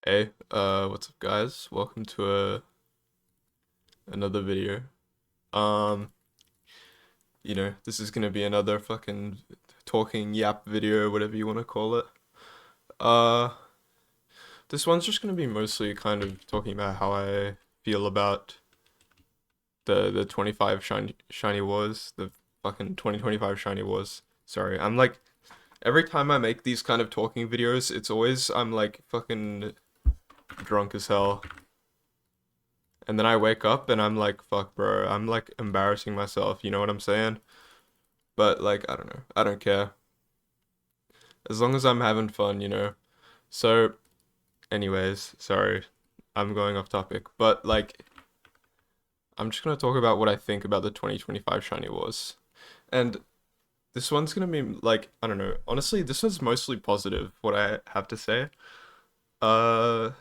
Hey, what's up guys? Welcome to another video. Um, this is gonna be another fucking talking yap video, whatever you want to call it. Uh, this one's just gonna be mostly kind of talking about how I feel about the 25 shiny wars, the fucking 2025 shiny wars. Sorry, I'm like every time I make these kind of talking videos, it's always I'm like fucking drunk as hell. And then I wake up and I'm like, fuck, bro. I'm like embarrassing myself. You know what I'm saying? But like, I don't know. I don't care. As long as I'm having fun. So, anyways, sorry. I'm going off topic. But like, I'm just gonna talk about what I think about the 2025 Shiny Wars. And this one's gonna be like, I don't know. Honestly, this is mostly positive, what I have to say. Uh,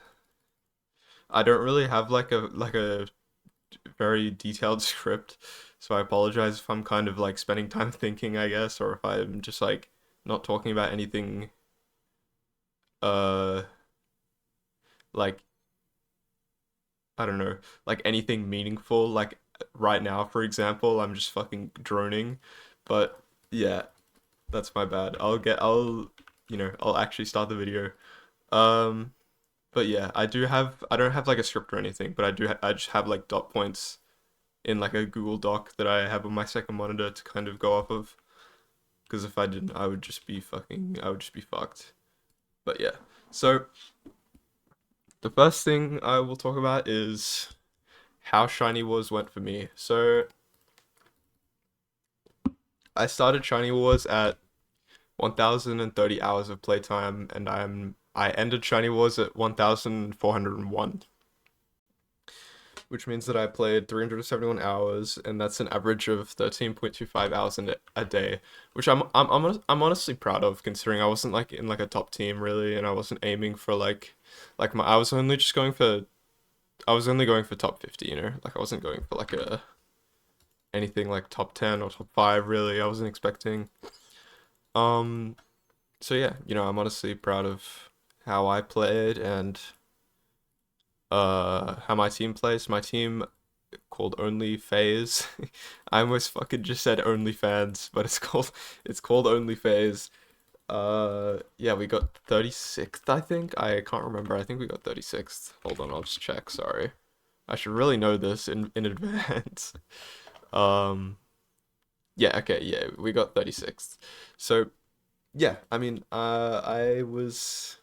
I don't really have like a very detailed script, so I apologize if I'm kind of like spending time thinking, I guess, or if I'm just like not talking about anything uh like I don't know, like anything meaningful like right now, for example, I'm just fucking droning. But yeah, that's my bad. I'll actually start the video. Um but yeah, I don't have like a script or anything, but I just have like dot points in like a Google Doc that I have on my second monitor to kind of go off of. Because if I didn't, I would just be fucked. But yeah. So the first thing I will talk about is how Shiny Wars went for me. So I started Shiny Wars at 1030 hours of playtime, and I ended Shiny Wars at 1401, which means that I played 371 hours, and that's an average of 13.25 hours a day, which I'm honestly proud of, considering I wasn't like in like a top team really, and I wasn't aiming for like my I was only going for top 50, like I wasn't going for like a anything like top 10 or top 5 really. I wasn't expecting. Um, so yeah, I'm honestly proud of how I played and how my team plays. My team called Only Phase. I almost fucking just said OnlyFans, but it's called Only Phase. Yeah, we got 36th, I think. I can't remember. I think we got 36th. Hold on, I'll just check. Sorry. I should really know this in advance. Um, yeah, okay, yeah, we got 36th. So, yeah, I mean, I was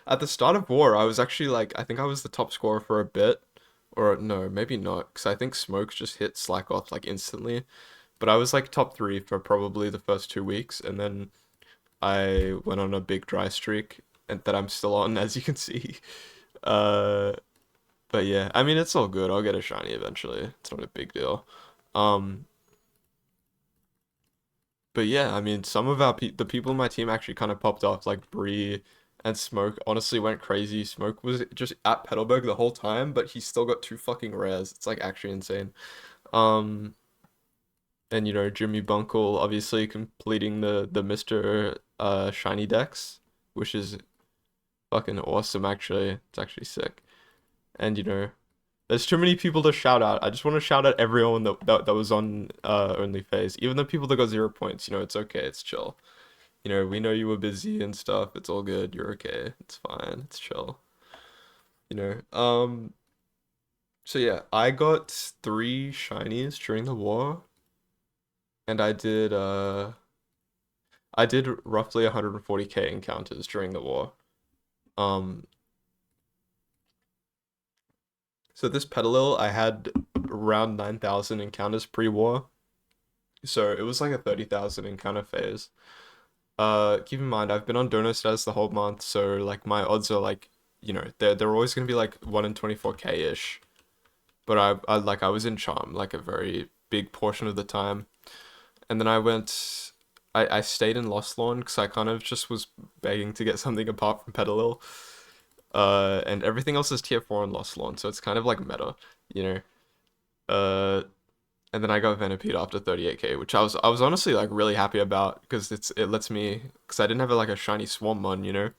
at the start of war, I was actually like, I think I was the top scorer for a bit. Or no, maybe not, because I think Smoke just hit Slack off like instantly. But I was like top three for probably the first 2 weeks, and then I went on a big dry streak, and that I'm still on, as you can see. Uh, but yeah, I mean it's all good. I'll get a shiny eventually. It's not a big deal. Um, but yeah, I mean some of the people in my team actually kind of popped off, like Bree and Smoke. Honestly, went crazy. Smoke was just at Petalburg the whole time, but he still got two fucking rares. It's like actually insane. Um, and Jimmy Bunkle obviously completing the Mr. Shiny Dex, which is fucking awesome actually. It's actually sick. And there's too many people to shout out. I just want to shout out everyone that was on OnlyFace. Even the people that got 0 points, it's okay, it's chill. We know you were busy and stuff. It's all good. You're okay. It's fine. It's chill. You know. So yeah, I got three shinies during the war, and I did roughly 140k encounters during the war. Um, so this Petalil, I had around 9,000 encounters pre-war. So it was like a 30,000 encounter phase. Keep in mind, I've been on donor status the whole month, so like my odds are like, they're always gonna be like 1 in 24k ish. But I was in charm like a very big portion of the time, and then I stayed in Lost Lawn because I kind of just was begging to get something apart from Petalil. And everything else is tier 4 in Lost Lawn, so it's kind of like meta, you know. Uh, and then I got Venipede after 38k, which I was honestly like really happy about because it lets me, because I didn't have like a shiny Swampmon.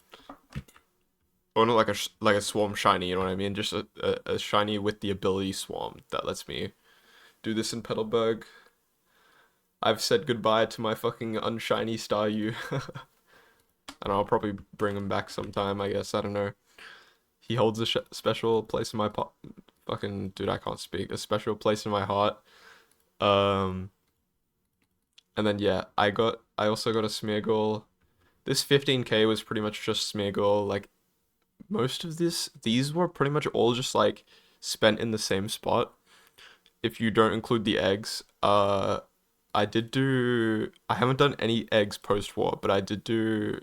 or not like like a swarm shiny, you know what I mean? Just a shiny with the ability swarm that lets me do this in Petalburg. I've said goodbye to my fucking unshiny Staryu, and I'll probably bring him back sometime, I guess. I don't know. He holds a special place in my fucking dude, I can't speak. A special place in my heart. Um, and then yeah, I also got a Smeargle. This 15k was pretty much just Smeargle. Like most of these were pretty much all just like spent in the same spot. If you don't include the eggs, I haven't done any eggs post war, but I did do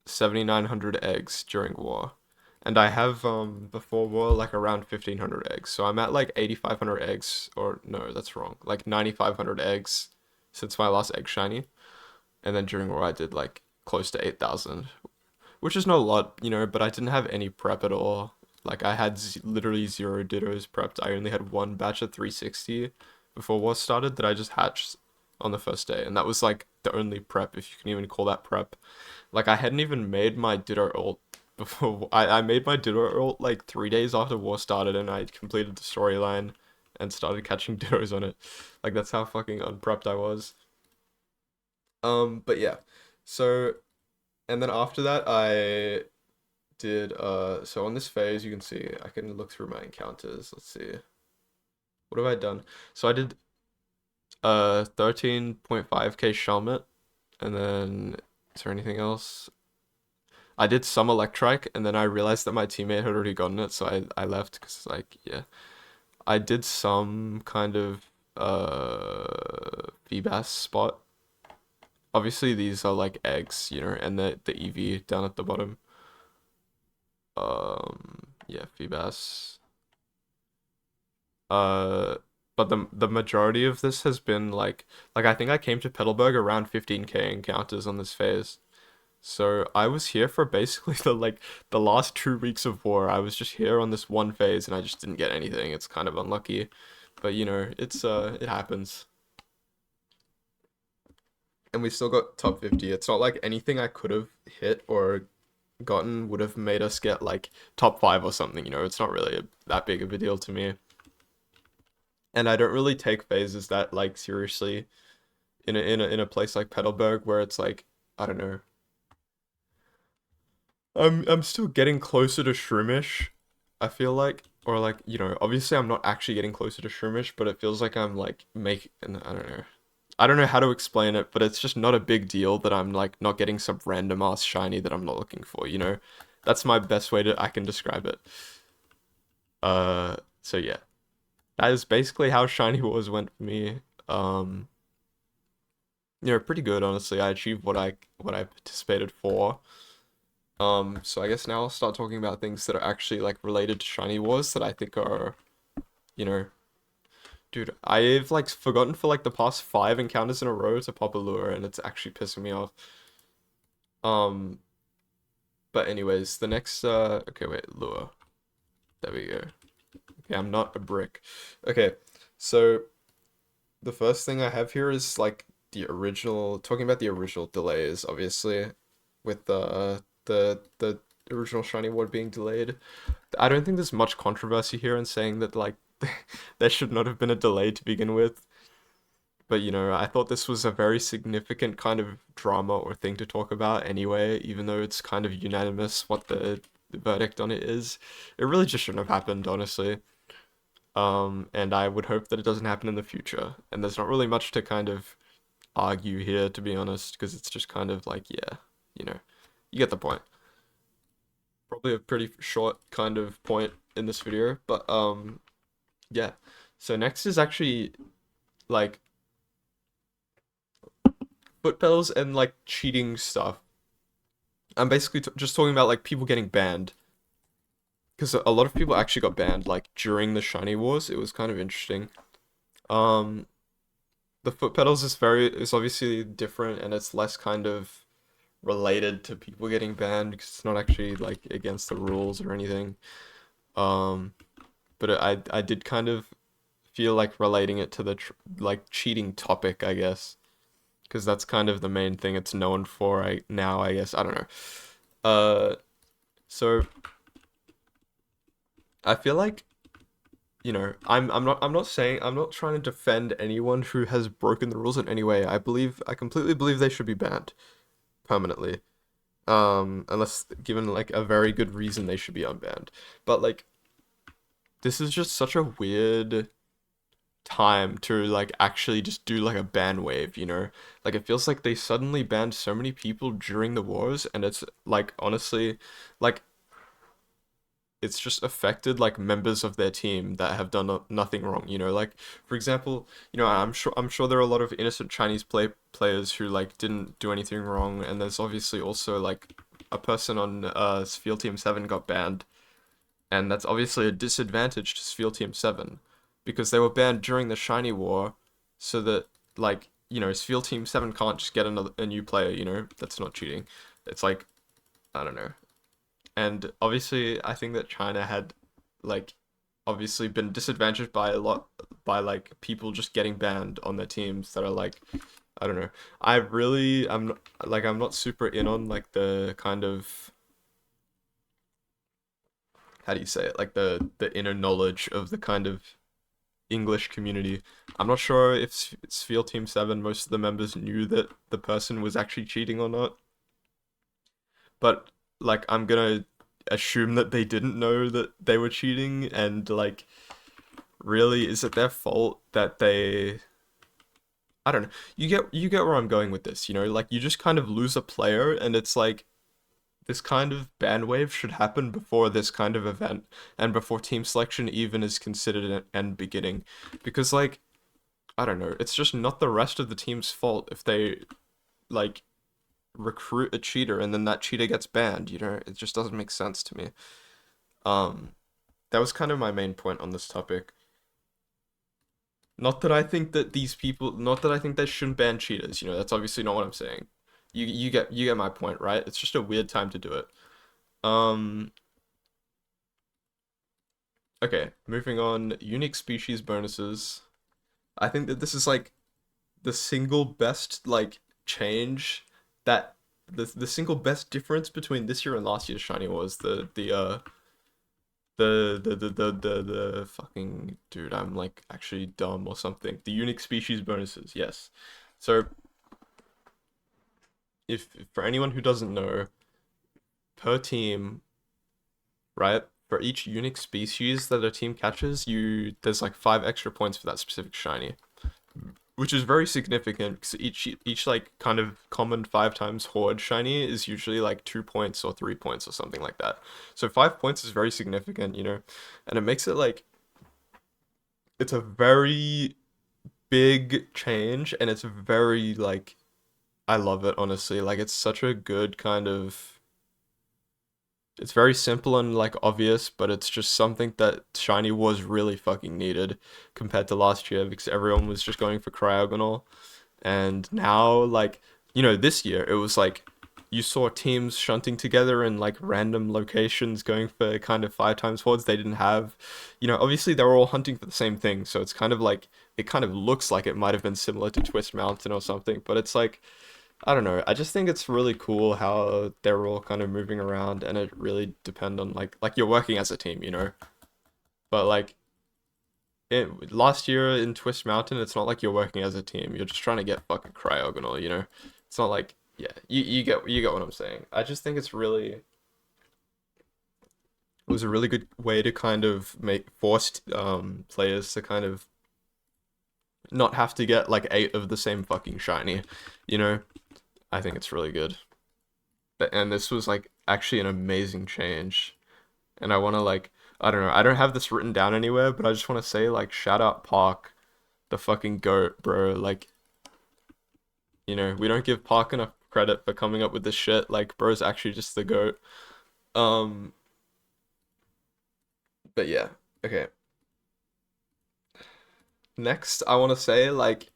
7,900 eggs during war. And I have before war like around 1,500 eggs. So I'm at like 8,500 eggs, or no, that's wrong. Like 9,500 eggs since my last egg shiny. And then during war I did like close to 8,000, which is not a lot, you know, but I didn't have any prep at all. Like I had literally zero dittos prepped. I only had one batch of 360 before war started that I just hatched on the first day, and that was like the only prep, if you can even call that prep. Like I hadn't even made my Ditto ult before. I made my Ditto ult like 3 days after war started, and I completed the storyline and started catching Dittos on it. Like that's how fucking unprepped I was. But yeah. So and then after that I did so on this phase you can see I can look through my encounters. Let's see. What have I done? So I did 13.5k Shelmet, and then is there anything else? I did some Electrike, and then I realized that my teammate had already gotten it, so I left because like yeah. I did some kind of Feebas spot. Obviously these are like eggs, you know, and the EV down at the bottom. Yeah, Feebas. Uh but the majority of this has been like I think I came to Petalburg around 15k encounters on this phase. So I was here for basically the last 2 weeks of war. I was just here on this one phase and I just didn't get anything. It's kind of unlucky. But you know, it happens. And we still got top 50. It's not like anything I could have hit or gotten would have made us get like top 5 or something, you know. It's not really that big of a deal to me. And I don't really take phases that like seriously in a place like Petalburg where it's like I don't know. I'm still getting closer to Shroomish, I feel like. Or like, you know, obviously I'm not actually getting closer to Shroomish, but it feels like I'm like making I don't know. I don't know how to explain it, but it's just not a big deal that I'm like not getting some random ass shiny that I'm not looking for, you know? That's my best way to I can describe it. So yeah. That is basically how Shiny Wars went for me. You know, pretty good honestly. I achieved what I participated for. So I guess now I'll start talking about things that are actually like related to Shiny Wars that I think are, you know, dude, I've like forgotten for like the past 5 encounters in a row to pop a lure, and it's actually pissing me off. Um, but anyways, the next okay, wait, lure. There we go. Okay, I'm not a brick. Okay, so the first thing I have here is like the original, talking about the original delays, obviously, with the original Shiny Ward being delayed. I don't think there's much controversy here in saying that like there should not have been a delay to begin with. But you know, I thought this was a very significant kind of drama or thing to talk about anyway, even though it's kind of unanimous what the verdict on it is. It really just shouldn't have happened, honestly. And I would hope that it doesn't happen in the future. And there's not really much to kind of argue here, to be honest, because it's just kind of like, yeah, you know, you get the point. Probably a pretty short kind of point in this video, but yeah. So next is actually like foot pedals and like cheating stuff. I'm basically just talking about like people getting banned because a lot of people actually got banned like during the shiny wars. It was kind of interesting. Um, the foot pedals is obviously different and it's less kind of related to people getting banned because it's not actually like against the rules or anything. Um, but I did kind of feel like relating it to the like cheating topic, I guess, because that's kind of the main thing it's known for. I guess I don't know. So I feel like, I'm not trying to defend anyone who has broken the rules in any way. I completely believe they should be banned permanently. Unless given like a very good reason they should be unbanned. But like this is just such a weird time to like actually just do like a ban wave, you know? Like it feels like they suddenly banned so many people during the wars, and it's like honestly like it's just affected like members of their team that have done nothing wrong, you know? Like for example, I'm sure there are a lot of innocent Chinese players who like didn't do anything wrong, and there's obviously also like a person on Field Team 7 got banned, and that's obviously a disadvantage to Field Team 7 because they were banned during the Shiny War, so that like, Field Team 7 can't just get a new player, you know? That's not cheating. It's like, I don't know. And obviously, I think that China had like obviously been disadvantaged by a lot by like people just getting banned on their teams that are like, I don't know. I'm not super in on like the kind of, how do you say it? Like the inner knowledge of the kind of English community. I'm not sure if it's Field Team 7 most of the members knew that the person was actually cheating or not, but like I'm gonna assume that they didn't know that they were cheating, and like really is it their fault that they, I don't know. You get where I'm going with this, you know? Like you just kind of lose a player, and it's like this kind of ban wave should happen before this kind of event and before team selection even is considered and beginning, because like I don't know, it's just not the rest of the team's fault if they like recruit a cheater and then that cheater gets banned, you know? It just doesn't make sense to me. Um that was kind of my main point on this topic. Not that I think they shouldn't ban cheaters, you know, that's obviously not what I'm saying. You get my point, right? It's just a weird time to do it. Um okay, moving on, unique species bonuses. I think that this is like the single best like change that the single best difference between this year and last year's shiny was the fucking dude, I'm like actually dumb or something. The unique species bonuses, yes. So if for anyone who doesn't know, per team, right? For each unique species that a team catches, you there's like 5 extra points for that specific shiny, which is very significant because each like kind of common 5 times horde shiny is usually like 2 points or 3 points or something like that. So 5 points is very significant, you know, and it makes it like it's a very big change, and it's very like I love it honestly. Like it's such a good kind of, it's very simple and like obvious, but it's just something that shiny was really fucking needed compared to last year because everyone was just going for Cryogonal. And now, like, this year it was like you saw teams shunting together in like random locations going for kind of 5 times hordes they didn't have. Obviously they were all hunting for the same thing, so it's kind of like it kind of looks like it might have been similar to Twist Mountain or something, but it's like I don't know. I just think it's really cool how they're all kind of moving around, and it really depend on like you're working as a team, you know. But like last year in Twist Mountain, it's not like you're working as a team. You're just trying to get fucking cryogonal, you know? It's not like, yeah, you get what I'm saying. I just think it was a really good way to kind of make forced players to kind of not have to get like 8 of the same fucking shiny, you know? I think it's really good. And this was like actually an amazing change. And I want to like, I don't know, I don't have this written down anywhere, but I just want to say like shout out Park, the fucking goat, bro. Like, we don't give Park enough credit for coming up with this shit. Like, bro's actually just the goat. Um, but yeah, okay. Next, I want to say like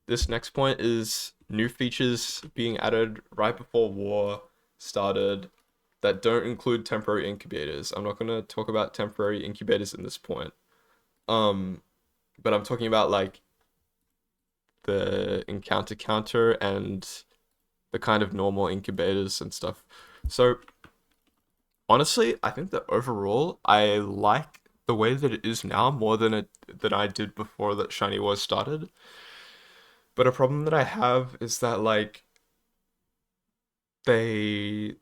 this next point is new features being added right before war started that don't include temporary incubators. I'm not gonna talk about temporary incubators in this point. Um, but I'm talking about like the encounter counter and the kind of normal incubators and stuff. So Honestly, I think that overall, I like the way that it is now more than I did before that Shiny Wars started. But a problem that I have is that like the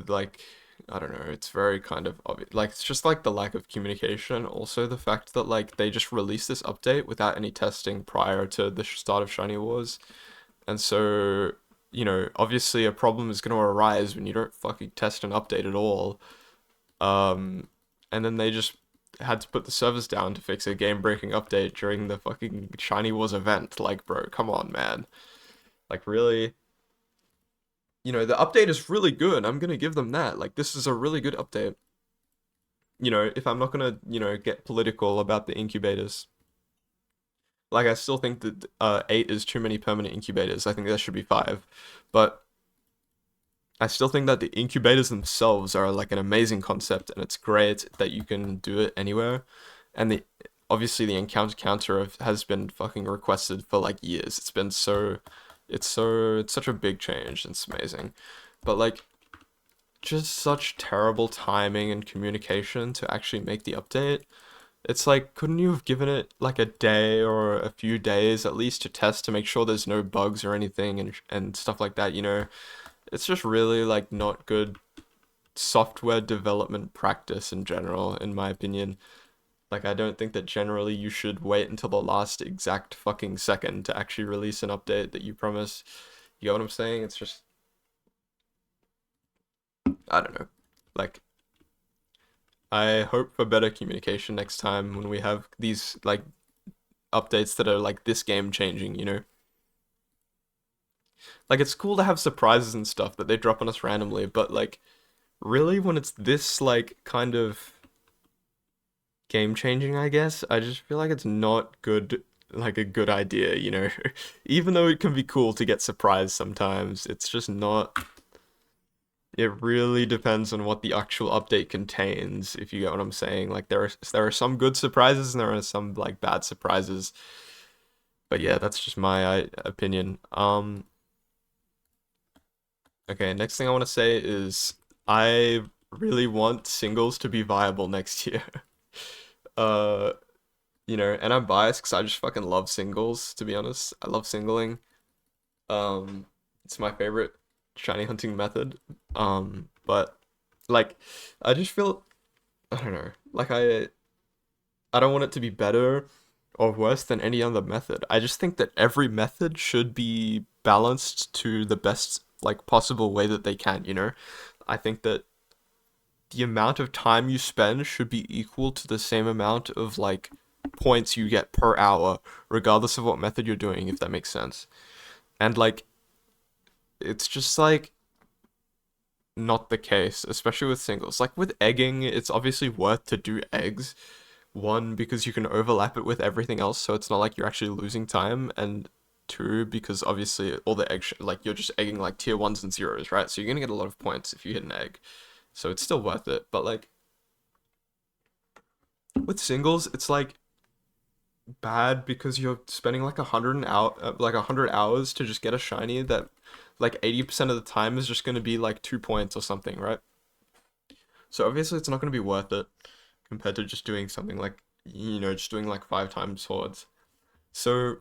like I don't know, it's very kind of obvious. Like it's just like the lack of communication. Also the fact that like they just released this update without any testing prior to the start of Shiny Wars. And so, obviously a problem is going to arise when you don't fucking test an update at all. Um, and then they just had to put the servers down to fix a game-breaking update during the fucking Shiny Wars event. Like, bro, come on, man. Like, really? The update is really good. I'm gonna give them that. Like, this is a really good update. If I'm not gonna, get political about the incubators. Like, I still think that 8 is too many permanent incubators. I think there should be 5. But I still think that the incubators themselves are like an amazing concept, and it's great that you can do it anywhere. And the obviously the encounter counter has been fucking requested for like years. It's such a big change. It's amazing, but like just such terrible timing and communication to actually make the update. It's like, couldn't you have given it like a day or a few days at least to test to make sure there's no bugs or anything and stuff like that, It's just really like not good software development practice in general, in my opinion. Like, I don't think that generally you should wait until the last exact fucking second to actually release an update that you promise. You know what I'm saying? It's just, I don't know. Like, I hope for better communication next time when we have these, like, updates that are, like, this game changing. Like, it's cool to have surprises and stuff that they drop on us randomly, but, like, really, when it's this, like, kind of game changing, I guess. I just feel like it's not good, like a good idea. Even though it can be cool to get surprised sometimes, it's just not. It really depends on what the actual update contains, if you get what I'm saying. Like there are some good surprises and there are some like bad surprises. But yeah, that's just my opinion. Okay, next thing I want to say is I really want singles to be viable next year. Uh, and I'm biased because I just fucking love singles, to be honest. I love singling. It's my favorite shiny hunting method. But like, I just feel, I don't know, like I don't want it to be better or worse than any other method. I just think that every method should be balanced to the best like possible way that they can. I think that the amount of time you spend should be equal to the same amount of like points you get per hour, regardless of what method you're doing, if that makes sense. And like, it's just like not the case, especially with singles. Like with egging, it's obviously worth to do eggs. One, because you can overlap it with everything else, so it's not like you're actually losing time. And two, because obviously all the like you're just egging like tier ones and zeros, right? So you're gonna get a lot of points if you hit an egg. So it's still worth it. But like with singles, it's like bad because you're spending like 100 hours to just get a shiny that like 80% of the time is just going to be like 2 points or something, right? So obviously it's not going to be worth it compared to just doing something like just doing like 5 times swords. So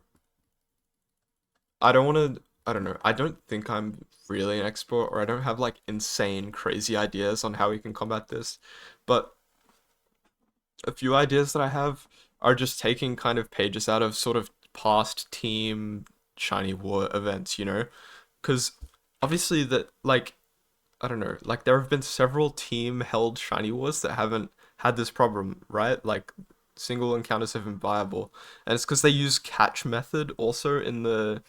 I don't know, I don't think I'm really an expert, or I don't have like insane crazy ideas on how we can combat this, but a few ideas that I have are just taking kind of pages out of sort of past team shiny war events. Because obviously that like I don't know, like there have been several team held shiny wars that haven't had this problem, right? Like single encounters have been viable, and it's because they use catch method also in the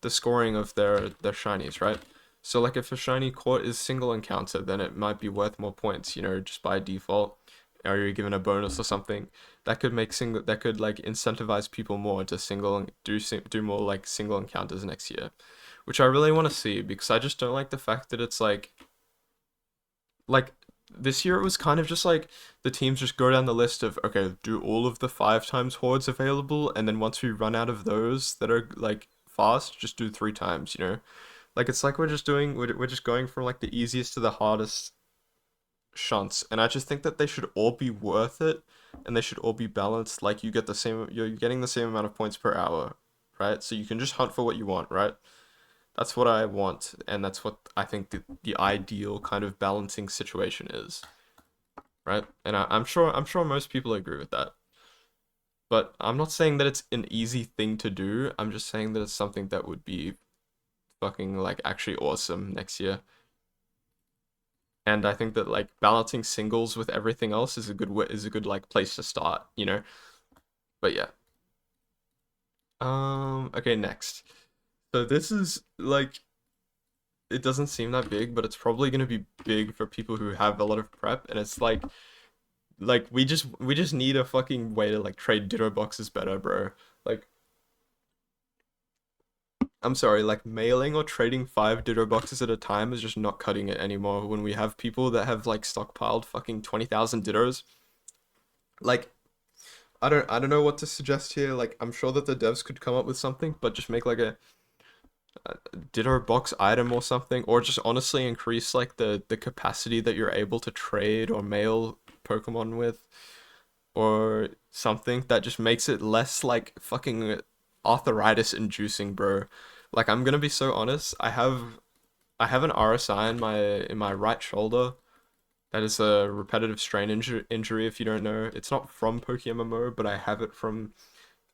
scoring of their shinies, right? So like if a shiny caught is single encounter, then it might be worth more points, just by default. Or you're given a bonus or something that could like incentivize people more to do more like single encounters next year, which I really want to see because I just don't like the fact that it's like this year it was kind of just like the teams just go down the list of okay, do all of the 5 times hordes available, and then once we run out of those that are like fast, just do 3 times. Like it's like we're just going from like the easiest to the hardest shunts, and I just think that they should all be worth it, and they should all be balanced. Like you're getting the same amount of points per hour, right? So you can just hunt for what you want, right? That's what I want, and that's what I think the ideal kind of balancing situation is, right? And I'm sure most people agree with that. But I'm not saying that it's an easy thing to do. I'm just saying that it's something that would be fucking like actually awesome next year. And I think that like balancing singles with everything else is a good way, is a good like place to start, you know? But yeah. Okay, next. So this is like it doesn't seem that big, but it's probably gonna be big for people who have a lot of prep, and it's like we just need a fucking way to like trade ditto boxes better, bro. Like I'm sorry, like mailing or trading 5 ditto boxes at a time is just not cutting it anymore when we have people that have like stockpiled fucking 20,000 dittos. Like I don't know what to suggest here. Like I'm sure that the devs could come up with something, but just make like a ditto box item or something, or just honestly increase like the capacity that you're able to trade or mail Pokemon with, or something that just makes it less like fucking arthritis inducing, bro. Like I'm gonna be so honest, I have an RSI in my right shoulder. That is a repetitive strain injury. If you don't know, it's not from PokeMMO, but I have it from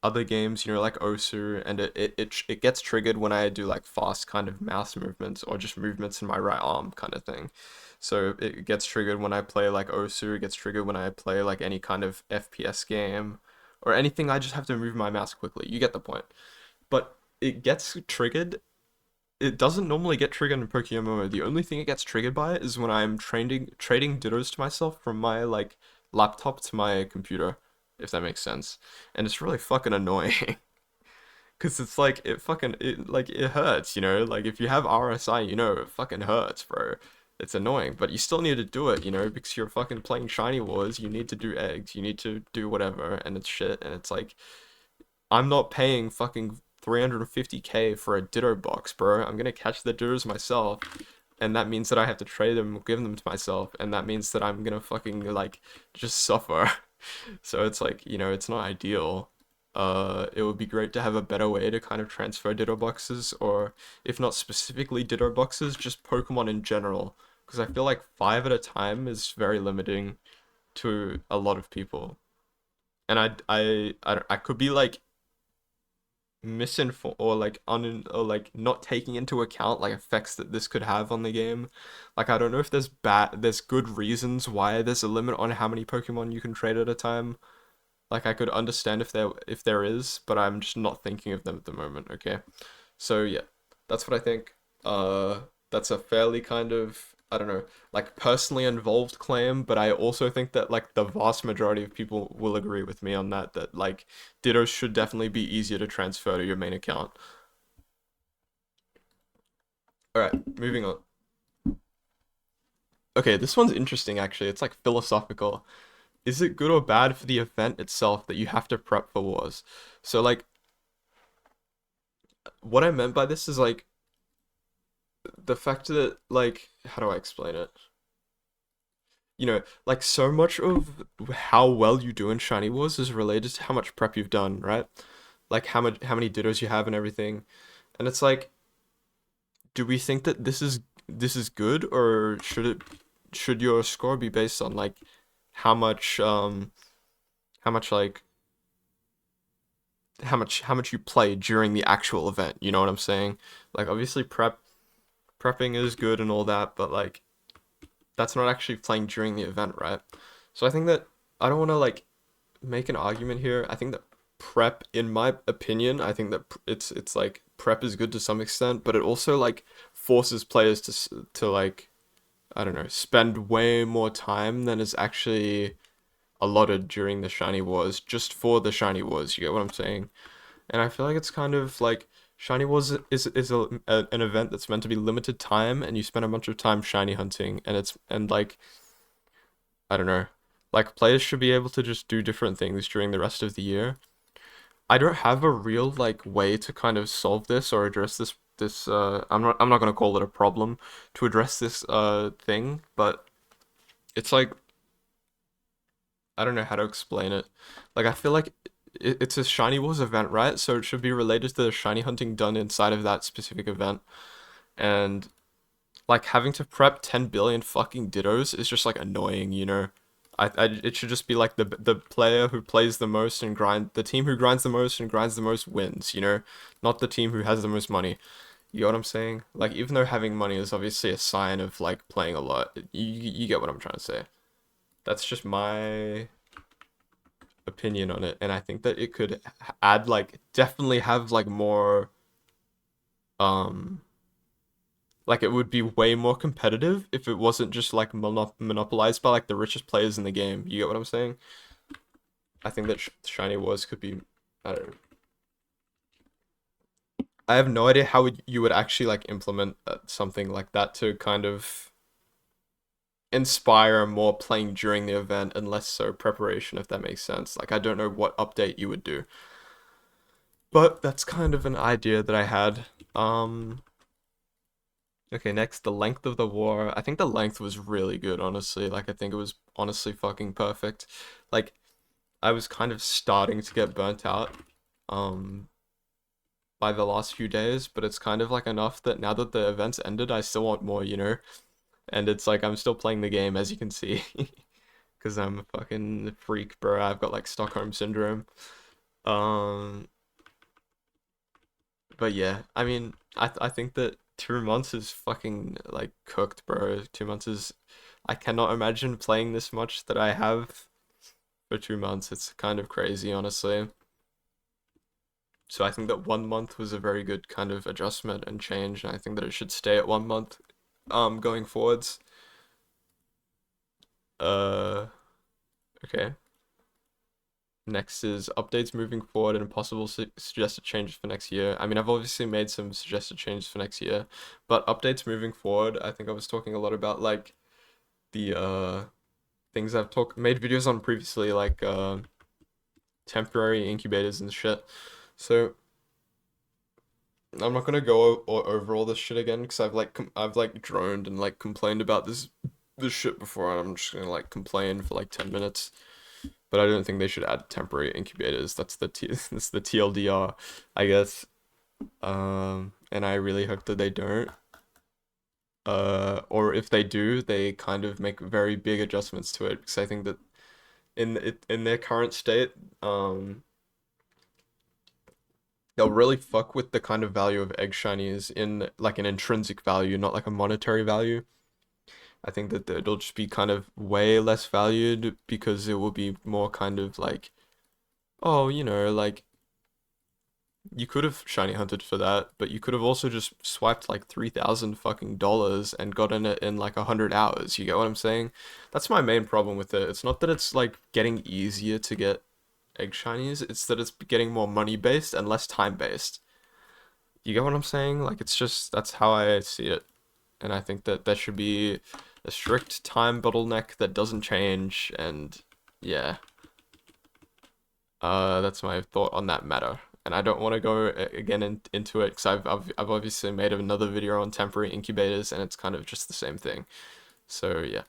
other games. Like Osu, and it gets triggered when I do like fast kind of mouse movements or just movements in my right arm kind of thing. So it gets triggered when I play like Osu. It gets triggered when I play like any kind of FPS game or anything. I just have to move my mouse quickly. You get the point. But it gets triggered, it doesn't normally get triggered in Pokemon. The only thing it gets triggered by is when I'm trading dittos to myself from my like laptop to my computer, if that makes sense. And it's really fucking annoying. Cause it's like it hurts, Like if you have RSI, it fucking hurts, bro. It's annoying, but you still need to do it, because you're fucking playing Shiny Wars. You need to do eggs, you need to do whatever, and it's shit. And it's like I'm not paying fucking 350k for a Ditto box, bro. I'm gonna catch the Dittos myself, and that means that I have to trade them, give them to myself, and that means that I'm gonna fucking like just suffer. So it's like, it's not ideal. It would be great to have a better way to kind of transfer Ditto boxes, or if not specifically Ditto boxes, just Pokemon in general. Because I feel like 5 at a time is very limiting to a lot of people. And I could be like misinformed or like or like not taking into account like effects that this could have on the game. Like I don't know if there's good reasons why there's a limit on how many Pokemon you can trade at a time. Like I could understand if there is, but I'm just not thinking of them at the moment, okay? So yeah, that's what I think. That's a fairly kind of, I don't know, like personally involved claim, but I also think that like the vast majority of people will agree with me on that like Dittos should definitely be easier to transfer to your main account. All right, moving on. Okay, this one's interesting actually. It's like philosophical. Is it good or bad for the event itself that you have to prep for wars? So like what I meant by this is like the fact that like how do I explain it? Like so much of how well you do in Shiny Wars is related to how much prep you've done, right? Like how many dittos you have and everything. And it's like, do we think that this is good, or should your score be based on like how much how much like how much you play during the actual event, you know what I'm saying? Like obviously prepping is good and all that, but like that's not actually playing during the event, right? So I think that I don't want to like make an argument here. I think that prep, in my opinion, I think that it's like prep is good to some extent, but it also like forces players to like I don't know, spend way more time than is actually allotted during the shiny wars just for the shiny wars. You get what I'm saying? And I feel like it's kind of like shiny wars an event that's meant to be limited time, and you spend a bunch of time shiny hunting, and like I don't know. Like players should be able to just do different things during the rest of the year. I don't have a real like way to kind of solve this or address this. I'm not gonna call it a problem to address this thing, but It's like I don't know how to explain it. Like I feel like it's a Shiny Wars event, right? So it should be related to the shiny hunting done inside of that specific event. And like having to prep 10 billion fucking dittos is just like annoying, you know. It should just be like the player who plays the most and grind the team who grinds the most and grinds the most wins, you know, not the team who has the most money. You know what I'm saying? Like even though having money is obviously a sign of like playing a lot, you get what I'm trying to say. That's just my opinion on it, and I think that it could add like definitely have like more um like it would be way more competitive if it wasn't just like monopolized by like the richest players in the game. You get what I'm saying? I think that Shiny Wars could be. I don't know. I have no idea how you would actually like implement something like that to kind of inspire more playing during the event and less so preparation, if that makes sense. Like I don't know what update you would do, but that's kind of an idea that I had. Okay, next, the length of the war. I think the length was really good, honestly. Like, I think it was honestly fucking perfect. Like, I was kind of starting to get burnt out, um, by the last few days, but it's kind of like enough that now that the event's ended, I still want more, you know? And it's like I'm still playing the game, as you can see, because I'm a fucking freak, bro. I've got like Stockholm syndrome. Um, But yeah, I mean, I think that 2 months is fucking like cooked, bro. 2 months is I cannot imagine playing this much that I have for 2 months. It's kind of crazy, honestly. So I think that 1 month was a very good kind of adjustment and change, and I think that it should stay at 1 month, going forwards. Uh, okay. Next is updates moving forward and possible suggested changes for next year. I mean, I've obviously made some suggested changes for next year, but updates moving forward, I think I was talking a lot about like the things I've talked made videos on previously, like temporary incubators and shit. So I'm not gonna go over all this shit again because I've like droned and like complained about this shit before, and I'm just gonna like complain for like 10 minutes. But I don't think they should add temporary incubators. That's the TLDR, I guess. And I really hope that they don't. Or if they do, they kind of make very big adjustments to it because I think that in their current state, they'll really fuck with the kind of value of egg shinies in like an intrinsic value, not like a monetary value. I think that it'll just be kind of way less valued because it will be more kind of like, oh, you know, like you could have shiny hunted for that, but you could have also just swiped like 3,000 fucking dollars and gotten it in like 100 hours. You get what I'm saying? That's my main problem with it. It's not that it's like getting easier to get egg shinies, it's that it's getting more money based and less time based. You get what I'm saying? Like it's just that's how I see it. And I think that there should be a strict time bottleneck that doesn't change and yeah. That's my thought on that matter. And I don't want to go again into it because I've obviously made another video on temporary incubators and it's kind of just the same thing. So yeah.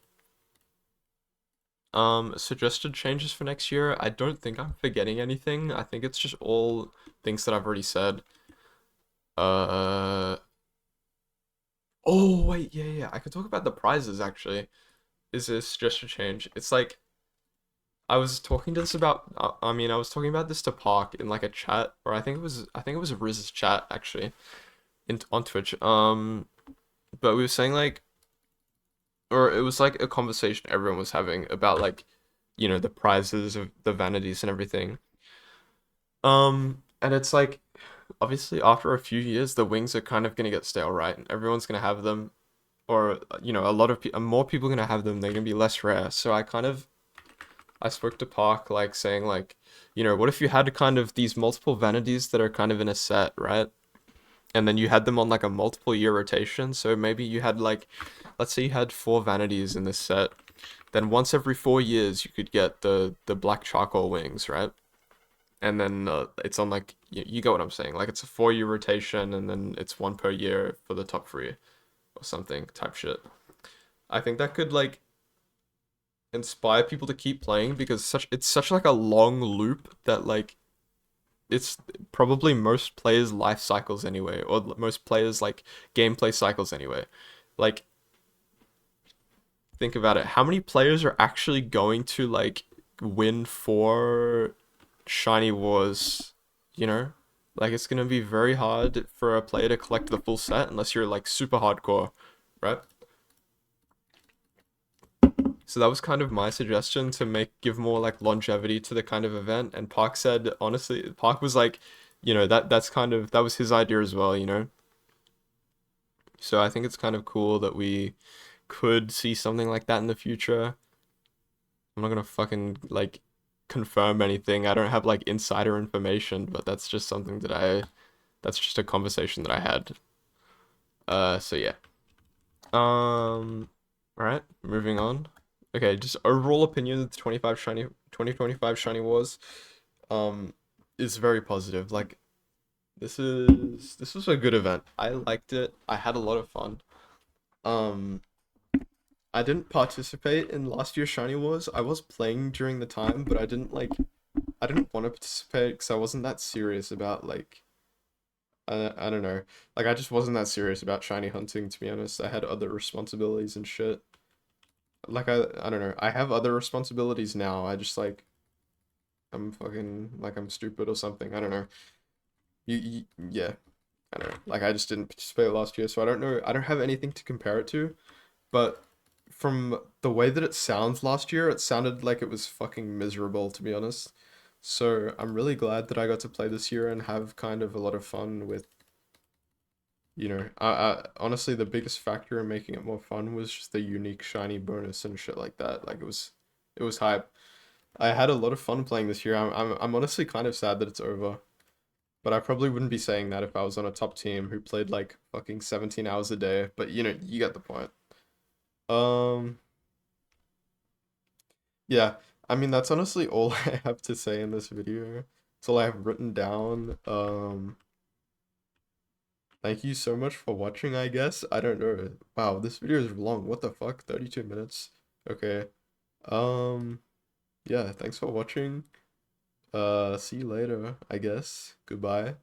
Suggested changes for next year. I don't think I'm forgetting anything. I think it's just all things that I've already said. Uh, oh wait, yeah. I could talk about the prizes actually. Is a suggested change? It's like I was talking to this about. I mean, I was talking about this to Park in like a chat, or I think it was a Riz's chat actually, in on Twitch. But we were saying like, or it was like a conversation everyone was having about like, you know, the prizes of the vanities and everything. And it's like, obviously after a few years, the wings are kind of gonna get stale, right? And everyone's gonna have them, or you know, a lot of more people are gonna have them. They're gonna be less rare. So I spoke to Park like saying like, you know, what if you had kind of these multiple vanities that are kind of in a set, right? And then you had them on like a multiple year rotation. So maybe you had like, let's say you had four vanities in this set. Then once every 4 years, you could get the black charcoal wings, right? And then it's on like you get what I'm saying. Like it's a 4 year rotation, and then it's one per year for the top three or something type shit. I think that could like inspire people to keep playing because it's such like a long loop that like it's probably most players' life cycles anyway, or most players' like gameplay cycles anyway. Like think about it. How many players are actually going to like win for Shiny Wars? You know, like it's gonna be very hard for a player to collect the full set unless you're like super hardcore, right? So that was kind of my suggestion to give more like longevity to the kind of event. And Park said honestly, Park was like, that's kind of that was his idea as well, you know. So I think it's kind of cool that we could see something like that in the future. I'm not gonna fucking like confirm anything. I don't have like insider information, but that's just a conversation that I had. So yeah. All right, moving on. Okay, just overall opinion of the 2025 Shiny Wars um is very positive. Like this was a good event. I liked it. I had a lot of fun. Um I didn't participate in last year's Shiny Wars. I was playing during the time, but I didn't want to participate because I wasn't that serious about like I don't know. Like I just wasn't that serious about shiny hunting to be honest. I had other responsibilities and shit. Like I don't know. I have other responsibilities now. I just like I'm fucking like I'm stupid or something. I don't know. Yeah, I don't know. Like I just didn't participate last year, so I don't know. I don't have anything to compare it to. But from the way that it sounds last year, it sounded like it was fucking miserable, to be honest. So I'm really glad that I got to play this year and have kind of a lot of fun with, I honestly the biggest factor in making it more fun was just the unique shiny bonus and shit like that. Like it was hype. I had a lot of fun playing this year. I'm honestly kind of sad that it's over. But I probably wouldn't be saying that if I was on a top team who played like fucking 17 hours a day. But you get the point. Um, yeah, I mean that's honestly all I have to say in this video. It's all I have written down. Thank you so much for watching, I guess. I don't know. Wow, this video is long. What the fuck? 32 minutes. Okay. Um, yeah, thanks for watching. See you later, I guess. Goodbye.